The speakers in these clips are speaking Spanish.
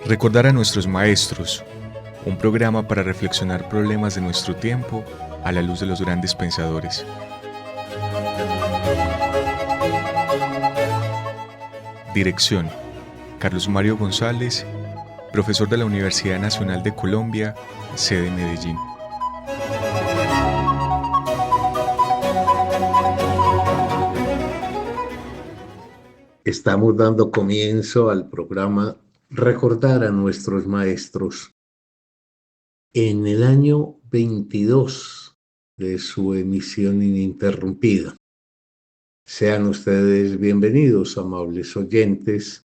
Recordar a nuestros maestros, un programa para reflexionar problemas de nuestro tiempo a la luz de los grandes pensadores. Dirección: Carlos Mario González, profesor de la Universidad Nacional de Colombia, sede Medellín. Estamos dando comienzo al programa Recordar a nuestros maestros. En el año 22 de su emisión ininterrumpida. Sean ustedes bienvenidos, amables oyentes,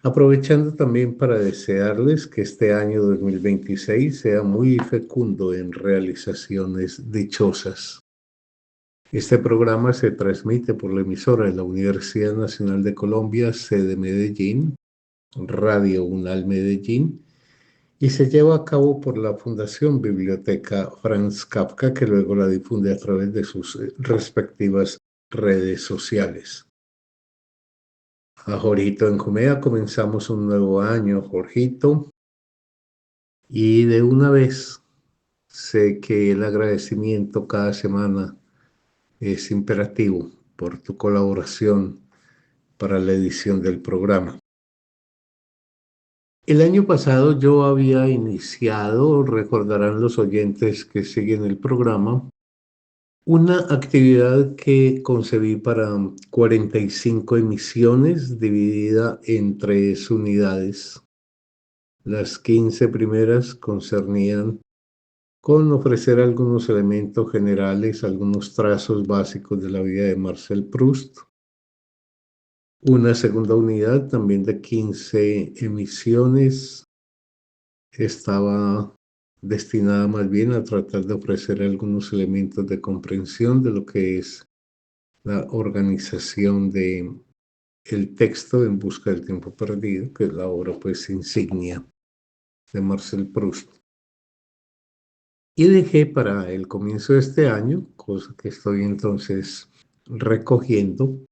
aprovechando también para desearles que este año 2026 sea muy fecundo en realizaciones dichosas. Este programa se transmite por la emisora de la Universidad Nacional de Colombia, sede Medellín, Radio UNAL Medellín, y se lleva a cabo por la Fundación Biblioteca Franz Kafka, que luego la difunde a través de sus respectivas redes sociales. A Jorgito Encomea comenzamos un nuevo año, Jorgito, y de una vez sé que el agradecimiento cada semana es imperativo por tu colaboración para la edición del programa. El año pasado yo había iniciado, recordarán los oyentes que siguen el programa, una actividad que concebí para 45 emisiones dividida en 3 unidades. Las 15 primeras concernían con ofrecer algunos elementos generales, algunos trazos básicos de la vida de Marcel Proust. Una segunda unidad, también de 15 emisiones, estaba destinada más bien a tratar de ofrecer algunos elementos de comprensión de lo que es la organización de el texto En busca del tiempo perdido, que es la obra pues insignia de Marcel Proust. Y dejé para el comienzo de este año, cosa que estoy entonces recogiendo,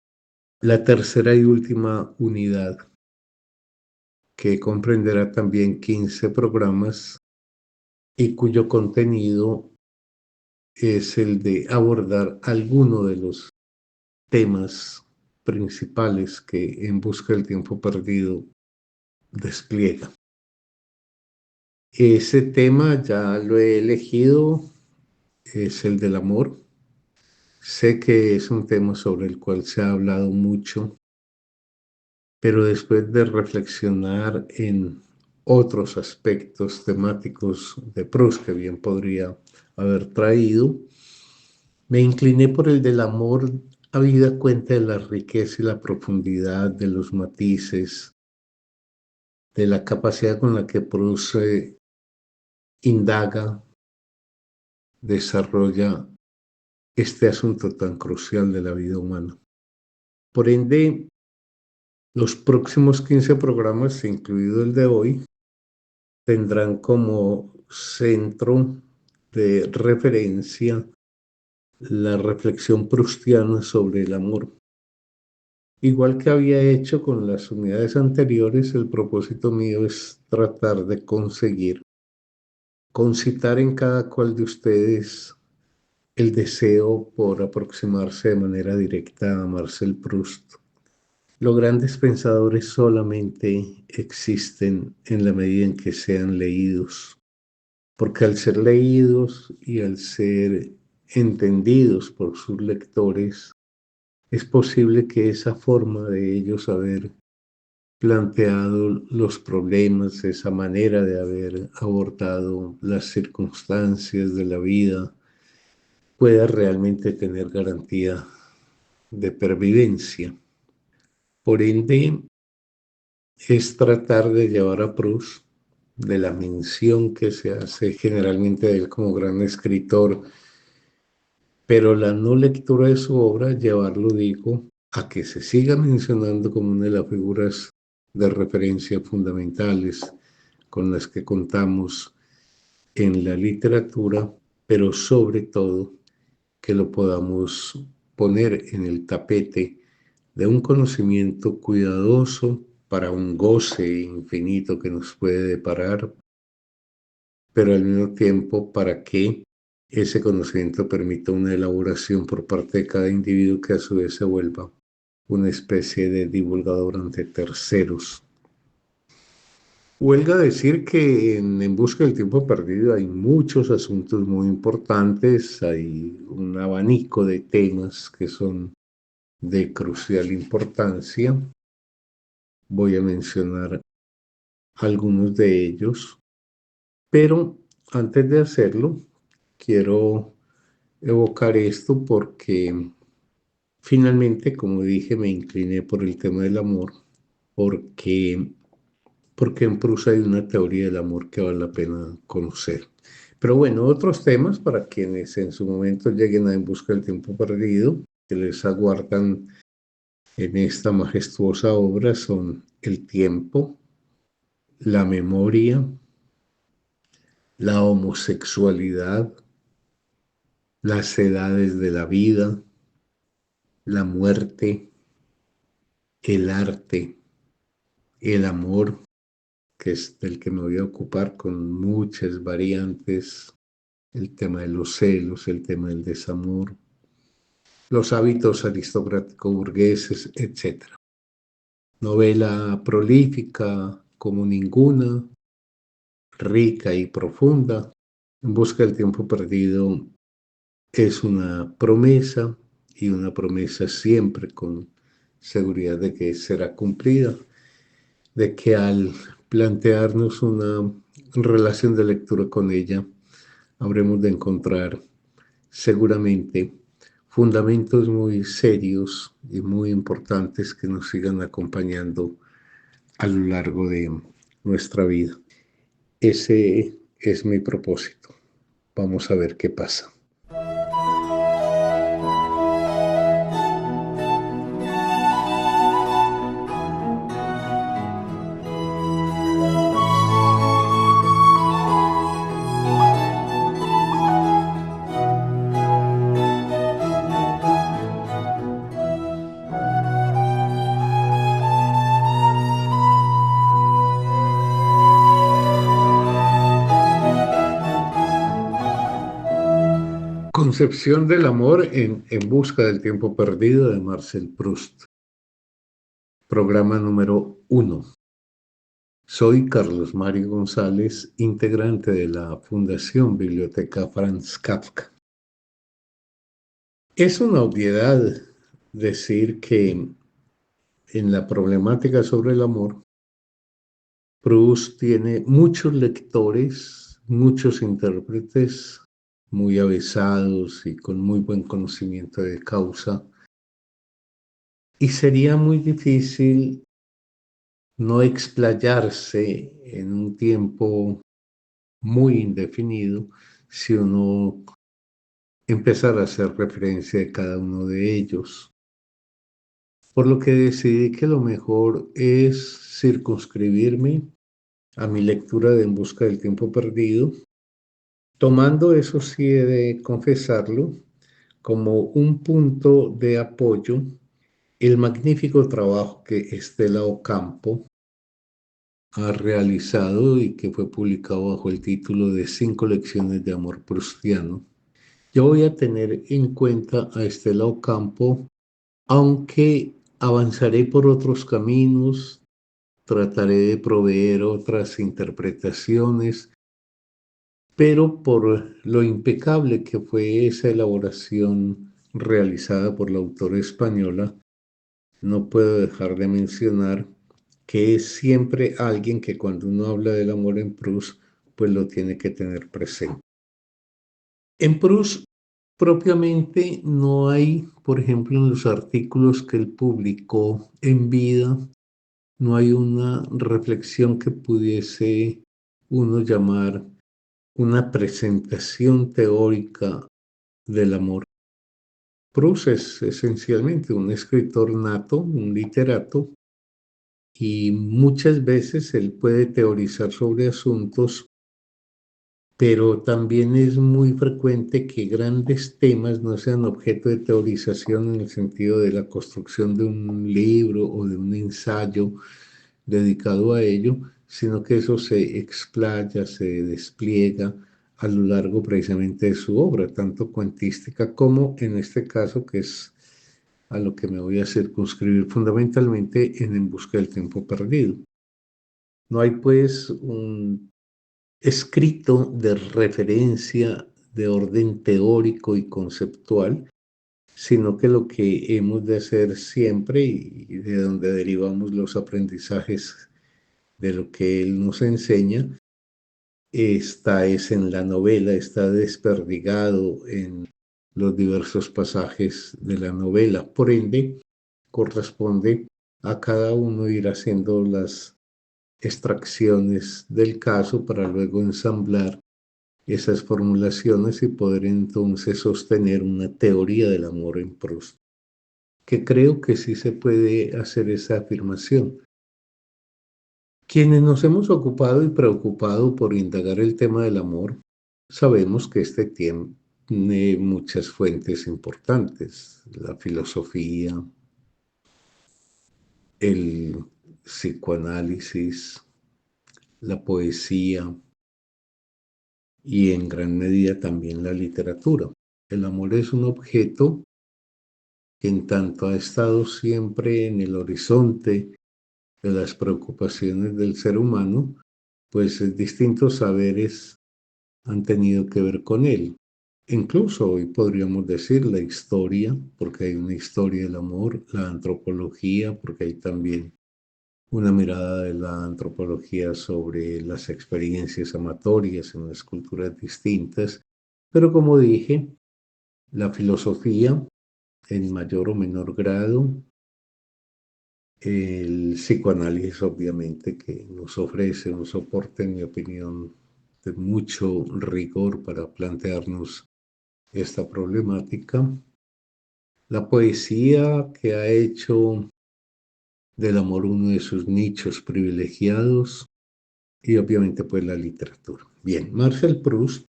la tercera y última unidad, que comprenderá también 15 programas y cuyo contenido es el de abordar alguno de los temas principales que En busca del tiempo perdido despliega. Ese tema ya lo he elegido, es el del amor. Sé que es un tema sobre el cual se ha hablado mucho, pero después de reflexionar en otros aspectos temáticos de Proust que bien podría haber traído, me incliné por el del amor, habida cuenta de la riqueza y la profundidad de los matices, de la capacidad con la que Proust indaga, desarrolla este asunto tan crucial de la vida humana. Por ende, los próximos 15 programas, incluido el de hoy, tendrán como centro de referencia la reflexión proustiana sobre el amor. Igual que había hecho con las unidades anteriores, el propósito mío es tratar de conseguir concitar en cada cual de ustedes el deseo por aproximarse de manera directa a Marcel Proust. Los grandes pensadores solamente existen en la medida en que sean leídos, porque al ser leídos y al ser entendidos por sus lectores, es posible que esa forma de ellos haber planteado los problemas, esa manera de haber abordado las circunstancias de la vida, pueda realmente tener garantía de pervivencia. Por ende, es tratar de llevar a Proust, de la mención que se hace generalmente de él como gran escritor, pero la no lectura de su obra, llevarlo, digo, a que se siga mencionando como una de las figuras de referencia fundamentales con las que contamos en la literatura, pero sobre todo que lo podamos poner en el tapete de un conocimiento cuidadoso para un goce infinito que nos puede deparar, pero al mismo tiempo para que ese conocimiento permita una elaboración por parte de cada individuo que a su vez se vuelva una especie de divulgador ante terceros. Huelga decir que En Busca del Tiempo Perdido hay muchos asuntos muy importantes, hay un abanico de temas que son de crucial importancia. Voy a mencionar algunos de ellos, pero antes de hacerlo, quiero evocar esto porque finalmente, como dije, me incliné por el tema del amor, porque en Proust hay una teoría del amor que vale la pena conocer. Pero bueno, otros temas para quienes en su momento lleguen a En Busca del Tiempo Perdido, que les aguardan en esta majestuosa obra, son el tiempo, la memoria, la homosexualidad, las edades de la vida, la muerte, el arte, el amor, que es del que me voy a ocupar con muchas variantes, el tema de los celos, el tema del desamor, los hábitos aristocrático-burgueses, etc. Novela prolífica como ninguna, rica y profunda. En Busca del Tiempo Perdido es una promesa, y una promesa siempre con seguridad de que será cumplida, de que al plantearnos una relación de lectura con ella, habremos de encontrar seguramente fundamentos muy serios y muy importantes que nos sigan acompañando a lo largo de nuestra vida. Ese es mi propósito. Vamos a ver qué pasa. Concepción del amor En Busca del Tiempo Perdido de Marcel Proust. Programa número 1. Soy Carlos Mario González, integrante de la Fundación Biblioteca Franz Kafka. Es una obviedad decir que en la problemática sobre el amor, Proust tiene muchos lectores, muchos intérpretes muy avesados y con muy buen conocimiento de causa, y sería muy difícil no explayarse en un tiempo muy indefinido si uno empezara a hacer referencia de cada uno de ellos. Por lo que decidí que lo mejor es circunscribirme a mi lectura de En Busca del Tiempo Perdido, tomando, eso sí he de confesarlo, como un punto de apoyo el magnífico trabajo que Estela Ocampo ha realizado y que fue publicado bajo el título de 5 lecciones de amor proustiano. Yo voy a tener en cuenta a Estela Ocampo, aunque avanzaré por otros caminos, trataré de proveer otras interpretaciones, pero por lo impecable que fue esa elaboración realizada por la autora española, no puedo dejar de mencionar que es siempre alguien que cuando uno habla del amor en Proust, pues lo tiene que tener presente. En Proust propiamente no hay, por ejemplo, en los artículos que él publicó en vida, no hay una reflexión que pudiese uno llamar una presentación teórica del amor. Proust es esencialmente un escritor nato, un literato, y muchas veces él puede teorizar sobre asuntos, pero también es muy frecuente que grandes temas no sean objeto de teorización en el sentido de la construcción de un libro o de un ensayo, dedicado a ello, sino que eso se explaya, se despliega a lo largo precisamente de su obra, tanto cuentística como en este caso, que es a lo que me voy a circunscribir fundamentalmente En busca del tiempo perdido. No hay pues un escrito de referencia de orden teórico y conceptual, sino que lo que hemos de hacer siempre y de donde derivamos los aprendizajes de lo que él nos enseña, está es en la novela, está desperdigado en los diversos pasajes de la novela. Por ende, corresponde a cada uno ir haciendo las extracciones del caso para luego ensamblar esas formulaciones y poder entonces sostener una teoría del amor en Proust, que creo que sí se puede hacer esa afirmación. Quienes nos hemos ocupado y preocupado por indagar el tema del amor, sabemos que este tiene muchas fuentes importantes: la filosofía, el psicoanálisis, la poesía y en gran medida también la literatura. El amor es un objeto que en tanto ha estado siempre en el horizonte de las preocupaciones del ser humano, pues distintos saberes han tenido que ver con él. Incluso hoy podríamos decir la historia, porque hay una historia del amor, la antropología, porque hay también una mirada de la antropología sobre las experiencias amatorias en las culturas distintas, pero como dije, la filosofía en mayor o menor grado, el psicoanálisis obviamente que nos ofrece un soporte, en mi opinión, de mucho rigor para plantearnos esta problemática, la poesía que ha hecho del amor uno de sus nichos privilegiados y obviamente pues la literatura. Bien, Marcel Proust,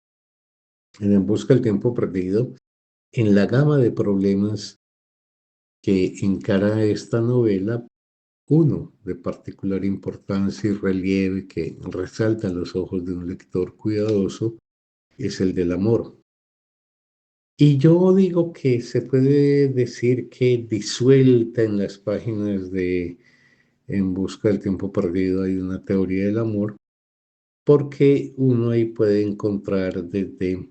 en busca del tiempo perdido, en la gama de problemas que encara esta novela, uno de particular importancia y relieve que resalta a los ojos de un lector cuidadoso es el del amor. Y yo digo que se puede decir que disuelta en las páginas de En busca del tiempo perdido hay una teoría del amor, porque uno ahí puede encontrar desde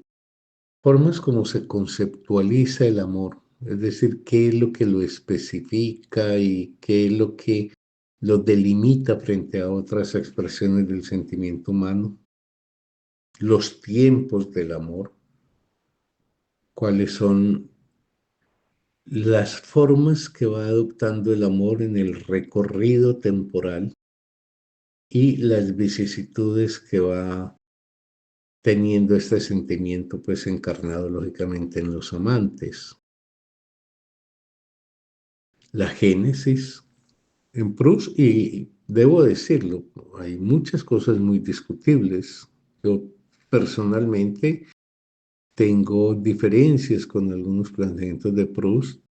formas como se conceptualiza el amor, es decir, qué es lo que lo especifica y qué es lo que lo delimita frente a otras expresiones del sentimiento humano, los tiempos del amor, cuáles son las formas que va adoptando el amor en el recorrido temporal y las vicisitudes que va teniendo este sentimiento pues encarnado lógicamente en los amantes. La génesis en Proust, y debo decirlo, hay muchas cosas muy discutibles. Yo personalmente tengo diferencias con algunos planteamientos de Proust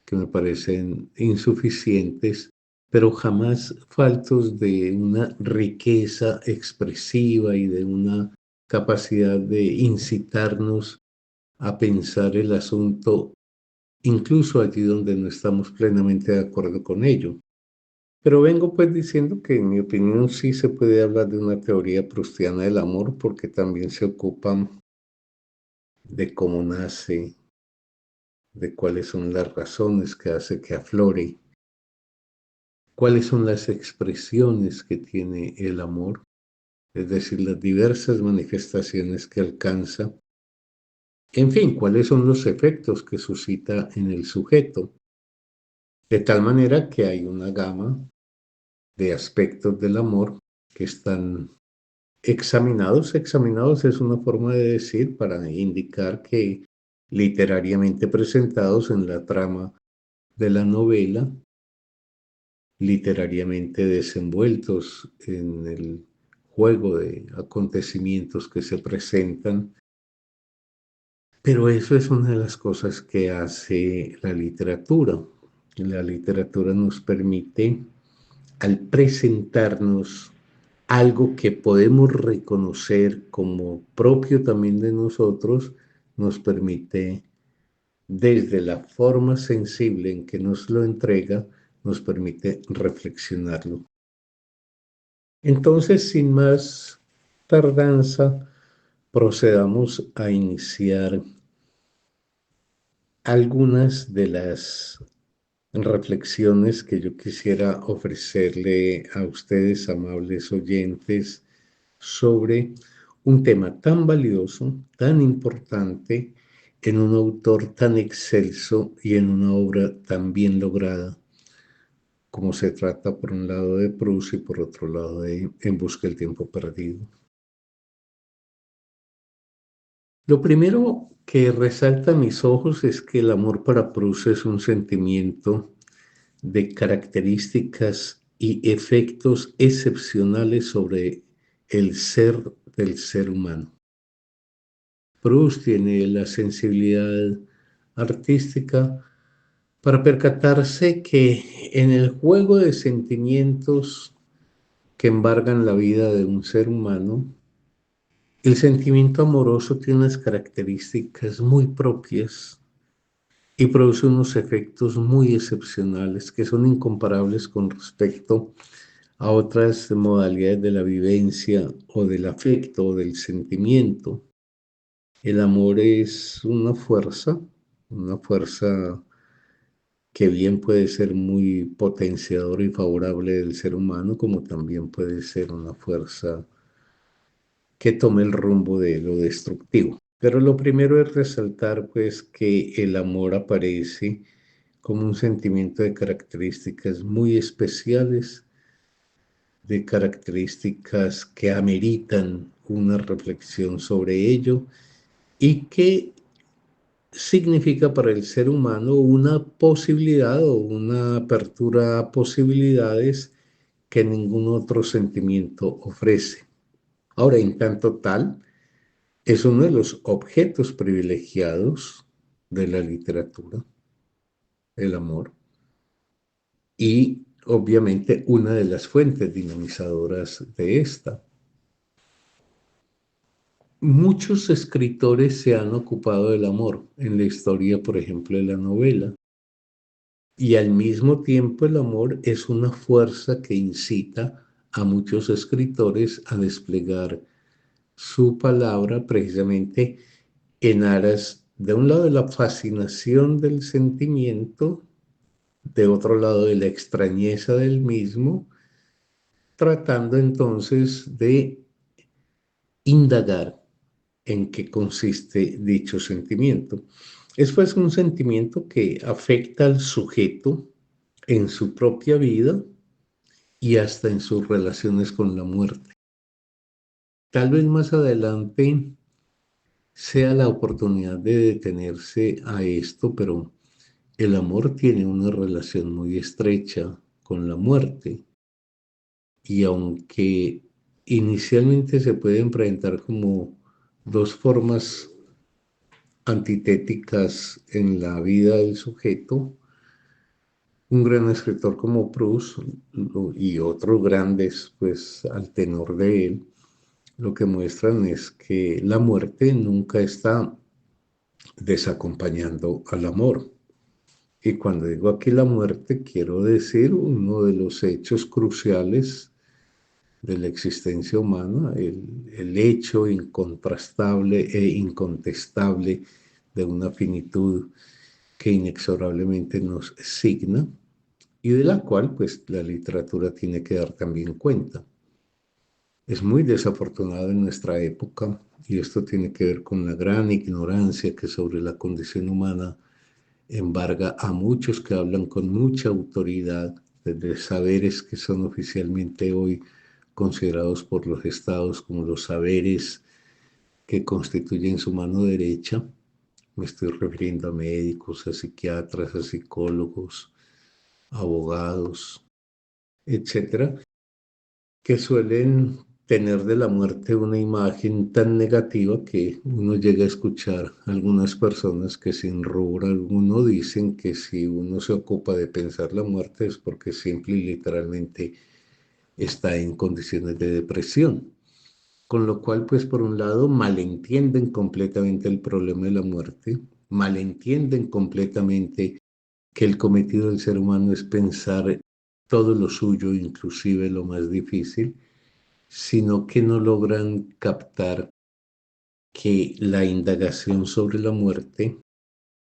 que me parecen insuficientes, pero jamás faltos de una riqueza expresiva y de una capacidad de incitarnos a pensar el asunto, incluso allí donde no estamos plenamente de acuerdo con ello. Pero vengo pues diciendo que en mi opinión sí se puede hablar de una teoría proustiana del amor, porque también se ocupa de cómo nace, de cuáles son las razones que hace que aflore, cuáles son las expresiones que tiene el amor, es decir, las diversas manifestaciones que alcanza, en fin, cuáles son los efectos que suscita en el sujeto, de tal manera que hay una gama de aspectos del amor que están examinados. Examinados es una forma de decir para indicar que literariamente presentados en la trama de la novela, literariamente desenvueltos en el juego de acontecimientos que se presentan, pero eso es una de las cosas que hace la literatura. La literatura nos permite al presentarnos algo que podemos reconocer como propio también de nosotros, nos permite, desde la forma sensible en que nos lo entrega, nos permite reflexionarlo. Entonces, sin más tardanza, procedamos a iniciar algunas de las reflexiones que yo quisiera ofrecerle a ustedes, amables oyentes, sobre un tema tan valioso, tan importante, en un autor tan excelso y en una obra tan bien lograda, como se trata por un lado de Proust y por otro lado de En busca del tiempo perdido. Lo primero que resalta a mis ojos es que el amor para Proust es un sentimiento de características y efectos excepcionales sobre el ser del ser humano. Proust tiene la sensibilidad artística para percatarse que en el juego de sentimientos que embargan la vida de un ser humano, el sentimiento amoroso tiene unas características muy propias y produce unos efectos muy excepcionales que son incomparables con respecto a otras modalidades de la vivencia o del afecto o del sentimiento. El amor es una fuerza que bien puede ser muy potenciadora y favorable del ser humano, como también puede ser una fuerza que tome el rumbo de lo destructivo. Pero lo primero es resaltar pues que el amor aparece como un sentimiento de características muy especiales, de características que ameritan una reflexión sobre ello y que significa para el ser humano una posibilidad o una apertura a posibilidades que ningún otro sentimiento ofrece. Ahora, en tanto tal, es uno de los objetos privilegiados de la literatura, el amor, y obviamente una de las fuentes dinamizadoras de esta. Muchos escritores se han ocupado del amor en la historia, por ejemplo, de la novela. Y al mismo tiempo el amor es una fuerza que incita a muchos escritores a desplegar su palabra precisamente en aras, de un lado, de la fascinación del sentimiento, de otro lado, de la extrañeza del mismo, tratando entonces de indagar en qué consiste dicho sentimiento. Esto es un sentimiento que afecta al sujeto en su propia vida y hasta en sus relaciones con la muerte. Tal vez más adelante sea la oportunidad de detenerse a esto, pero el amor tiene una relación muy estrecha con la muerte y aunque inicialmente se pueden presentar como dos formas antitéticas en la vida del sujeto, un gran escritor como Proust y otros grandes, pues al tenor de él, lo que muestran es que la muerte nunca está desacompañando al amor. Y cuando digo aquí la muerte, quiero decir uno de los hechos cruciales de la existencia humana, el hecho incontrastable e incontestable de una finitud que inexorablemente nos signa y de la cual pues la literatura tiene que dar también cuenta. Es muy desafortunado en nuestra época y esto tiene que ver con la gran ignorancia que sobre la condición humana embarga a muchos que hablan con mucha autoridad de saberes que son oficialmente hoy considerados por los estados como los saberes que constituyen su mano derecha. Me estoy refiriendo a médicos, a psiquiatras, a psicólogos, abogados, etcétera, que suelen tener de la muerte una imagen tan negativa que uno llega a escuchar a algunas personas que sin rubro alguno dicen que si uno se ocupa de pensar la muerte es porque simple y literalmente está en condiciones de depresión. Con lo cual, pues por un lado, malentienden completamente el problema de la muerte, malentienden completamente que el cometido del ser humano es pensar todo lo suyo, inclusive lo más difícil, sino que no logran captar que la indagación sobre la muerte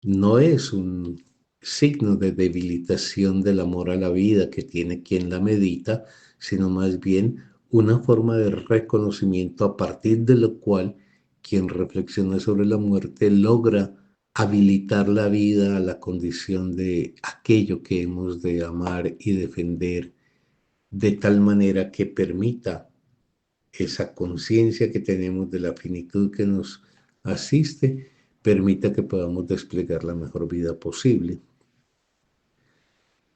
no es un signo de debilitación del amor a la vida que tiene quien la medita, sino más bien una forma de reconocimiento a partir de lo cual quien reflexiona sobre la muerte logra habilitar la vida a la condición de aquello que hemos de amar y defender de tal manera que permita esa conciencia que tenemos de la finitud que nos asiste, permita que podamos desplegar la mejor vida posible.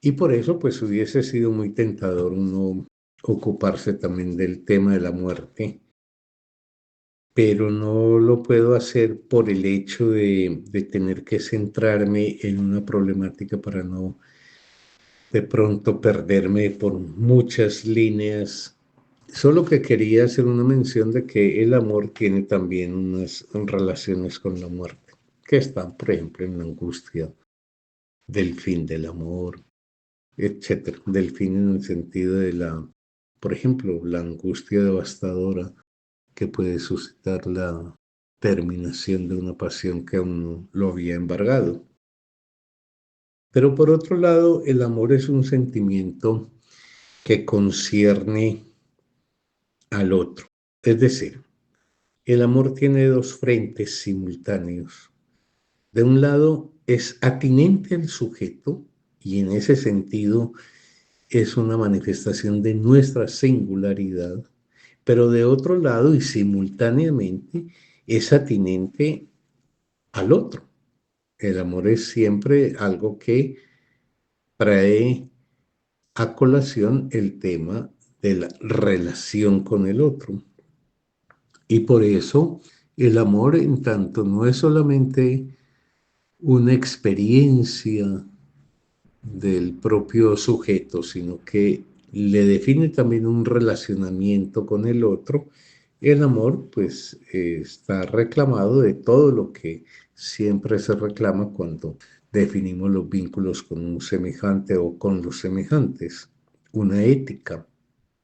Y por eso, pues hubiese sido muy tentador uno ocuparse también del tema de la muerte, pero no lo puedo hacer por el hecho de tener que centrarme en una problemática para no de pronto perderme por muchas líneas. Solo que quería hacer una mención de que el amor tiene también unas relaciones con la muerte, que están, por ejemplo, en la angustia del fin del amor, etcétera. Del fin en el sentido de la, por ejemplo, la angustia devastadora que puede suscitar la terminación de una pasión que aún no lo había embargado. Pero por otro lado, el amor es un sentimiento que concierne al otro. Es decir, el amor tiene dos frentes simultáneos. De un lado, es atinente al sujeto y en ese sentido es una manifestación de nuestra singularidad, pero de otro lado y simultáneamente es atinente al otro. El amor es siempre algo que trae a colación el tema de la relación con el otro. Y por eso el amor en tanto no es solamente una experiencia del propio sujeto, sino que le define también un relacionamiento con el otro. El amor, pues, está reclamado de todo lo que siempre se reclama cuando definimos los vínculos con un semejante o con los semejantes. Una ética,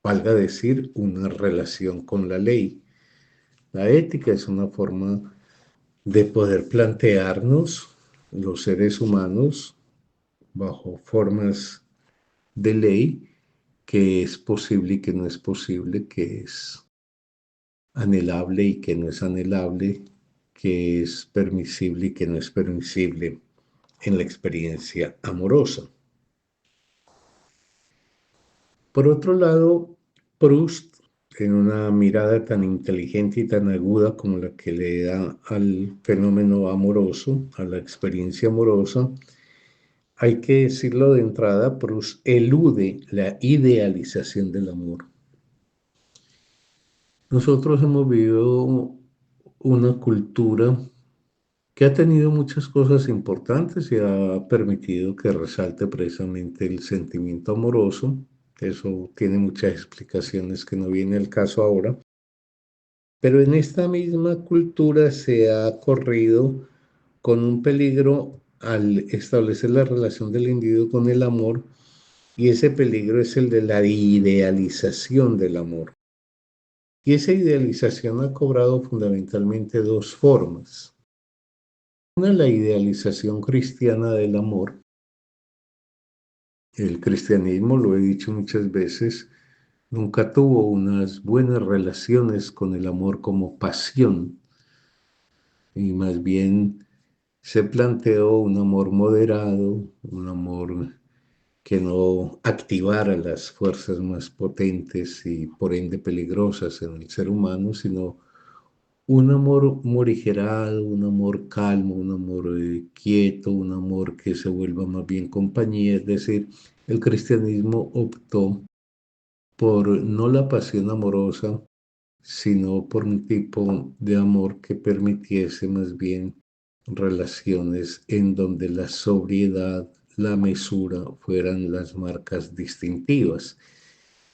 valga decir, una relación con la ley. La ética es una forma de poder plantearnos los seres humanos bajo formas de ley que es posible y que no es posible, que es anhelable y que no es anhelable, que es permisible y que no es permisible en la experiencia amorosa. Por otro lado, Proust, en una mirada tan inteligente y tan aguda como la que le da al fenómeno amoroso, a la experiencia amorosa, hay que decirlo de entrada, Proust elude la idealización del amor. Nosotros hemos vivido una cultura que ha tenido muchas cosas importantes y ha permitido que resalte precisamente el sentimiento amoroso. Eso tiene muchas explicaciones que no viene al caso ahora. Pero en esta misma cultura se ha corrido con un peligro al establecer la relación del individuo con el amor, y ese peligro es el de la idealización del amor. Y esa idealización ha cobrado fundamentalmente dos formas. Una, la idealización cristiana del amor. El cristianismo, lo he dicho muchas veces, nunca tuvo unas buenas relaciones con el amor como pasión, y más bien se planteó un amor moderado, un amor que no activara las fuerzas más potentes y por ende peligrosas en el ser humano, sino un amor morigerado, un amor calmo, un amor quieto, un amor que se vuelva más bien compañía. Es decir, el cristianismo optó por no la pasión amorosa sino por un tipo de amor que permitiese más bien relaciones en donde la sobriedad, la mesura fueran las marcas distintivas.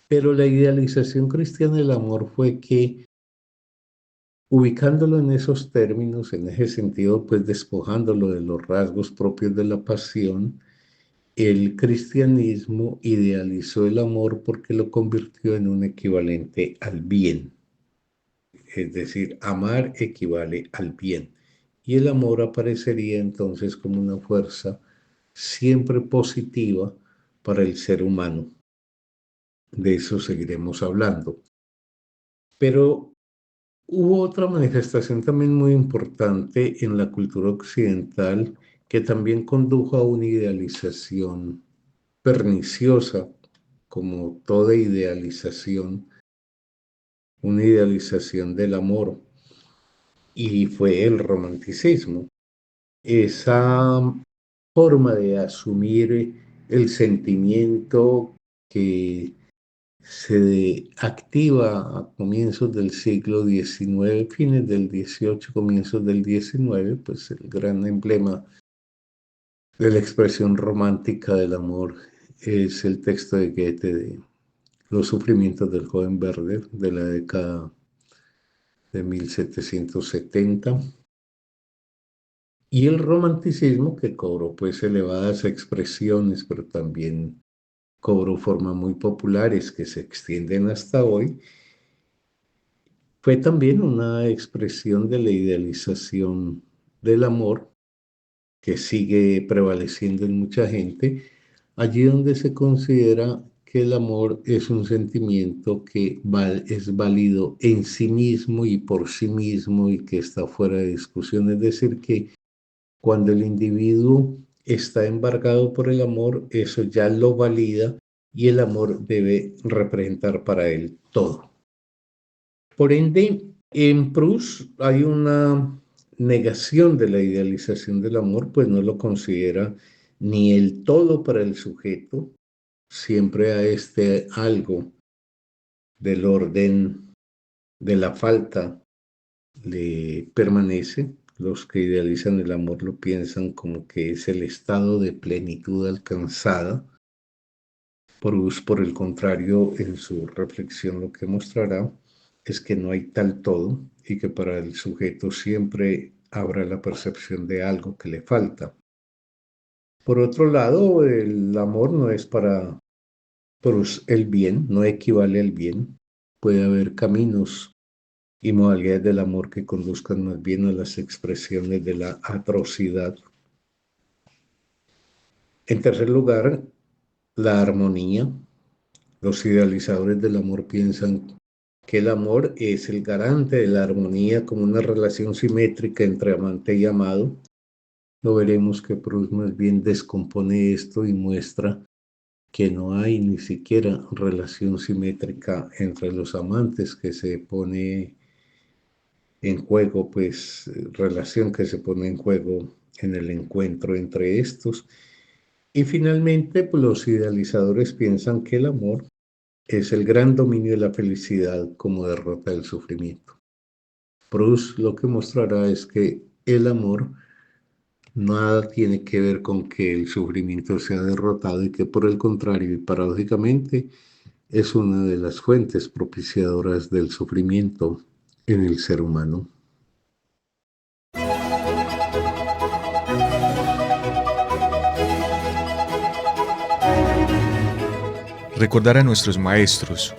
Pero la idealización cristiana del amor fue que, ubicándolo en esos términos, en ese sentido, pues despojándolo de los rasgos propios de la pasión, el cristianismo idealizó el amor porque lo convirtió en un equivalente al bien. Es decir, amar equivale al bien. Y el amor aparecería entonces como una fuerza siempre positiva para el ser humano. De eso seguiremos hablando. Pero hubo otra manifestación también muy importante en la cultura occidental que también condujo a una idealización perniciosa, como toda idealización, una idealización del amor, y fue el romanticismo. Esa forma de asumir el sentimiento que se activa a comienzos del siglo XIX, fines del XVIII, comienzos del XIX, pues el gran emblema de la expresión romántica del amor es el texto de Goethe de Los sufrimientos del joven Werther de la década de 1770. Y el romanticismo, que cobró pues elevadas expresiones, pero también cobró formas muy populares que se extienden hasta hoy, fue también una expresión de la idealización del amor que sigue prevaleciendo en mucha gente, allí donde se considera que el amor es un sentimiento que es válido en sí mismo y por sí mismo y que está fuera de discusión. Es decir, que cuando el individuo está embargado por el amor, eso ya lo valida y el amor debe representar para él todo. Por ende, en Proust hay una negación de la idealización del amor, pues no lo considera ni el todo para el sujeto, siempre a este algo del orden de la falta le permanece. Los que idealizan el amor lo piensan como que es el estado de plenitud alcanzada. Proust, por el contrario, en su reflexión lo que mostrará es que no hay tal todo y que para el sujeto siempre habrá la percepción de algo que le falta. Por otro lado, el amor no es para Proust el bien, no equivale al bien. Puede haber caminos y modalidades del amor que conduzcan más bien a las expresiones de la atrocidad. En tercer lugar, la armonía. Los idealizadores del amor piensan que el amor es el garante de la armonía como una relación simétrica entre amante y amado. Lo veremos que Proust más bien descompone esto y muestra que no hay ni siquiera relación simétrica entre los amantes, que se pone en juego, pues relación que se pone en juego en el encuentro entre estos. Y finalmente, pues, los idealizadores piensan que el amor es el gran dominio de la felicidad como derrota del sufrimiento. Proust lo que mostrará es que el amor nada tiene que ver con que el sufrimiento sea derrotado y que por el contrario y paradójicamente es una de las fuentes propiciadoras del sufrimiento en el ser humano. Recordar a nuestros maestros,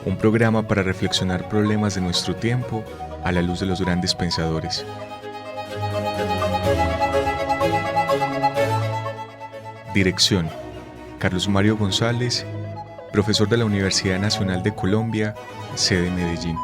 un programa para reflexionar problemas de nuestro tiempo a la luz de los grandes pensadores. Dirección: Carlos Mario González, profesor de la Universidad Nacional de Colombia, sede Medellín.